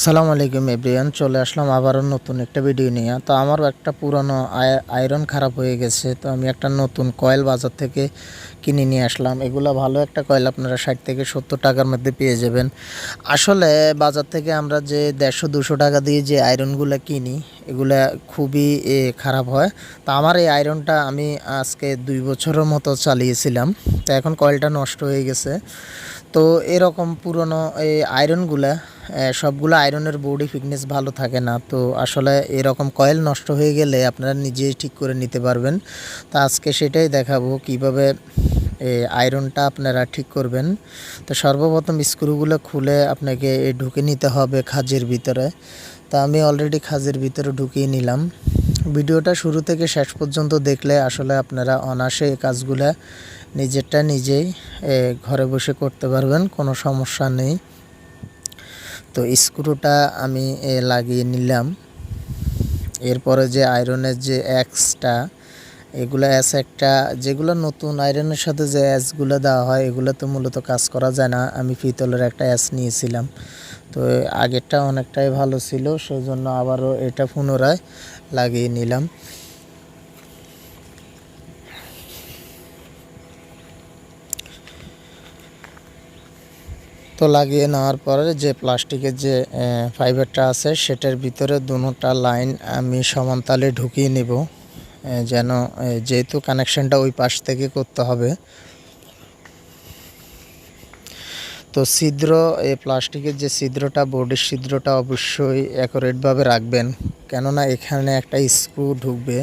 আসসালামু আলাইকুম এভরিওয়ান, চলে আসলাম আবারও নতুন একটা ভিডিও নিয়ে। তো আমার একটা পুরানো আয়রন খারাপ হয়ে গেছে, তো আমি একটা নতুন কয়েল বাজার থেকে কিনে নিয়ে আসলাম। এগুলো ভালো একটা কয়েল, আপনারা 60 থেকে 70 টাকার মধ্যে পেয়ে যাবেন। আসলে বাজার থেকে আমরা যে 150-200 টাকা দিয়ে যে আয়রনগুলো কিনি, এগুলা খুবই খারাপ হয়। তো আমার এই আয়রনটা আমি আজকে 2 বছরের মতো চালিয়েছিলাম, তো এখন কয়েলটা নষ্ট হয়ে গেছে। তো এরকম পুরনো এই আয়রনগুলা সবগুলো আয়রনের বডি ফিটনেস ভালো থাকে না। তো আসলে এরকম কয়েল নষ্ট হয়ে গেলে আপনারা নিজেই ঠিক করে নিতে পারবেন। তো আজকে সেটাই দেখাবো কিভাবে আয়রনটা আপনারা ঠিক করবেন। তো সর্বপ্রথম স্ক্রুগুলো খুলে আপনাকে ঢুকে নিতে হবে খাঁজের ভিতরে। তা আমি অলরেডি খাঁজের ভিতরে ঢুকিয়ে নিলাম। ভিডিওটা শুরু থেকে শেষ পর্যন্ত দেখলে আসলে আপনারা অনায়াসে এই কাজগুলো নিজেরটা নিজেই ঘরে বসে করতে পারবেন, কোনো সমস্যা নেই। তো স্ক্রুটা আমি লাগিয়ে নিলাম। এরপরে যে আয়রনের যে অ্যাক্সটা, এগুলো অ্যাস একটা, যেগুলো নতুন আয়রনের সাথে যে অ্যাসগুলো দেওয়া হয় এগুলো তো মূলত কাজ করা যায় না। আমি পিতলের একটা অ্যাস নিয়েছিলাম, তো আগেরটা অনেকটাই ভালো ছিল, সেজন্য আবারও এটা পুনরায় লাগিয়ে নিলাম। তো লাগিয়ে নেওয়ার পরে যে প্লাস্টিকের যে ফাইবারটা আছে সেটার ভিতরে দুটোটা লাইন আমি সমানতালে ঢুকিয়ে নেব, যেন যেহেতু কানেকশনটা ওই পাশ থেকে করতে হবে। তো ছিদ্র, এই প্লাস্টিকের যে ছিদ্রটা, বোর্ডের ছিদ্রটা অবশ্যই অ্যাকুরেটভাবে রাখবেন, কেননা এখানে একটা স্ক্রু ঢুকবে।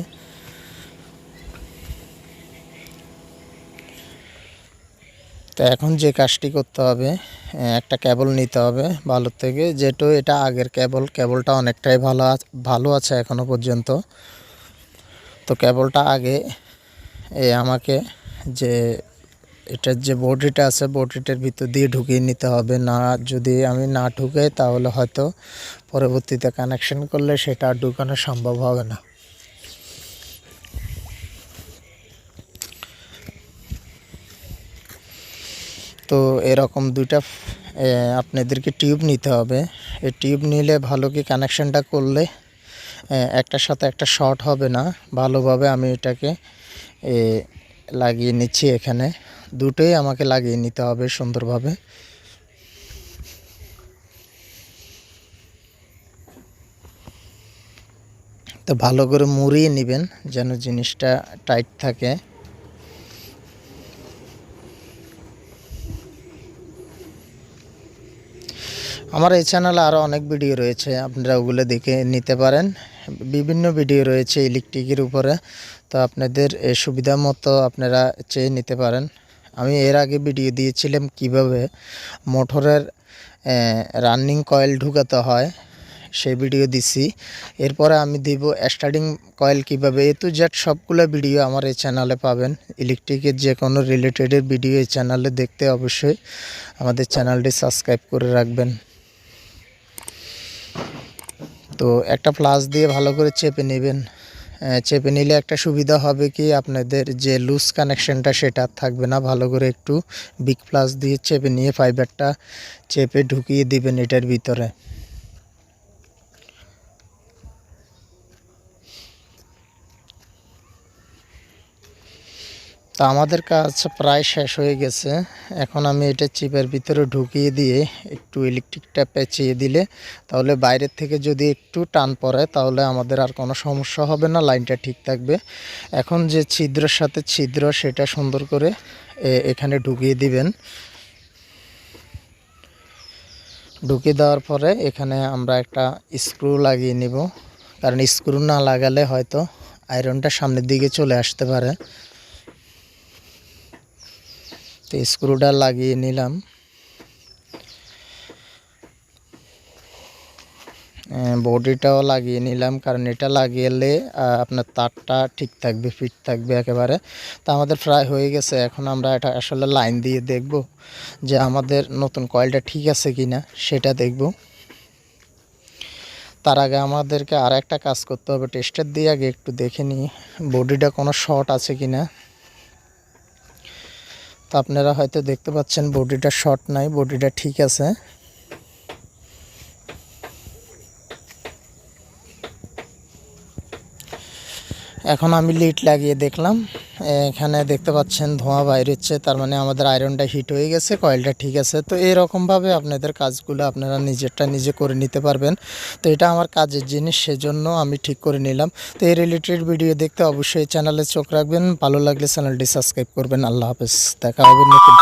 তো এখন যে কাজটি করতে হবে, একটা কেবল নিতে হবে ভালো থেকে, যেটা এটা আগের কেবলটা অনেকটাই ভালো আছে এখনো পর্যন্ত। তো কেবলটা আগে আমাকে যে এটার যে বডিটা আছে বডিটার ভিতর দিয়ে ঢুকিয়ে নিতে হবে। না, যদি আমি না ঢুকে তাহলে হয়তো পরবর্তীতে কানেকশন করলে সেটা ঢুকানো সম্ভব হবে না। তো এরকম দুইটা আপনাদেরকে টিউব নিতে হবে। এই টিউব নিলে ভালো কি কানেকশনটা করলে একটার সাথে একটা শর্ট হবে না। ভালোভাবে আমি এটাকে লাগিয়ে নিচ্ছি। এখানে দুটোই আমাকে লাগিয়ে নিতে হবে সুন্দরভাবে। তো ভালো করে মুড়িয়ে নেবেন যেন জিনিসটা টাইট থাকে। আমার এই চ্যানেলে আরও অনেক ভিডিও রয়েছে, আপনারা ওগুলো দেখে নিতে পারেন। বিভিন্ন ভিডিও রয়েছে ইলেকট্রিকের উপরে, তো আপনাদের সুবিধা মতো আপনারা চেয়ে নিতে পারেন। আমি এর আগে ভিডিও দিয়েছিলাম কিভাবে মোটরের রানিং কয়েল ঢুকাতে হয়, সেই ভিডিও দিছি। এরপরে আমি দিব স্টার্টিং কয়েল কিভাবে, এ টু জেড সবগুলো ভিডিও আমার এই চ্যানেলে পাবেন। ইলেকট্রিকের যে কোনো রিলেটেডের ভিডিও এই চ্যানেলে দেখতে অবশ্যই আমাদের চ্যানেলটি সাবস্ক্রাইব করে রাখবেন। তো একটা প্লাস দিয়ে ভালো করে চেপে নেবেন। চেপে নিলে একটা সুবিধা হবে কি, আপনাদের যে লুজ কানেকশনটা সেটা থাকবে না। ভালো করে একটু বিগ প্লাস দিয়ে চেপে নিয়ে ফাইবারটা চেপে ঢুকিয়ে দিবেন এটার ভিতরে। তো আমাদের কাজ প্রায় শেষ হয়ে গেছে। এখন আমি এটা চিপের ভিতরে ঢুকিয়ে দিয়ে একটু ইলেকট্রিকটা পেঁচিয়ে দিলে, তাহলে বাইরের থেকে যদি একটু টান পড়ে তাহলে আমাদের আর কোনো সমস্যা হবে না, লাইনটা ঠিক থাকবে। এখন যে ছিদ্রের সাথে ছিদ্র সেটা সুন্দর করে এখানে ঢুকিয়ে দিবেন। ঢুকিয়ে দেওয়ার পরে এখানে আমরা একটা স্ক্রু লাগিয়ে নিব, কারণ স্ক্রু না লাগালে হয়তো আয়রনটা সামনের দিকে চলে আসতে পারে। তো স্ক্রুটা লাগিয়ে নিলাম। বডিটাও লাগিয়ে নিলাম, কারণ এটা লাগিয়ে আপনার তারটা ঠিক থাকবে, ফিট থাকবে একেবারে। তো আমাদের প্রায় হয়ে গেছে। এখন আমরা এটা আসলে লাইন দিয়ে দেখব যে আমাদের নতুন কয়েলটা ঠিক আছে কি না সেটা দেখব। তার আগে আমাদেরকে আর একটা কাজ করতে হবে, টেস্টার দিয়ে আগে একটু দেখে নিই বডিটা কোনো শর্ট আছে কিনা। তো আপনারা হয়তো দেখতে পাচ্ছেন বডিটা শর্ট নাই, বডিটা ঠিক আছে। এখন আমি লিড লাগিয়ে দেখলাম, এখানে দেখতে পাচ্ছেন ধোঁয়া বাইর হচ্ছে, তার মানে আমাদের আয়রনটা হিট হয়ে গেছে, কয়েলটা ঠিক আছে। তো এরকমভাবে আপনাদের কাজগুলো আপনারা নিজেরটা নিজে করে নিতে পারবেন। তো এটা আমার কাজের জিনিস, সেজন্য আমি ঠিক করে নিলাম। তো এই রিলেটেড ভিডিও দেখতে অবশ্যই চ্যানেলে চোখ রাখবেন, ভালো লাগলে চ্যানেলটি সাবস্ক্রাইব করবেন। আল্লাহ হাফেজ, দেখা হবে নতুন।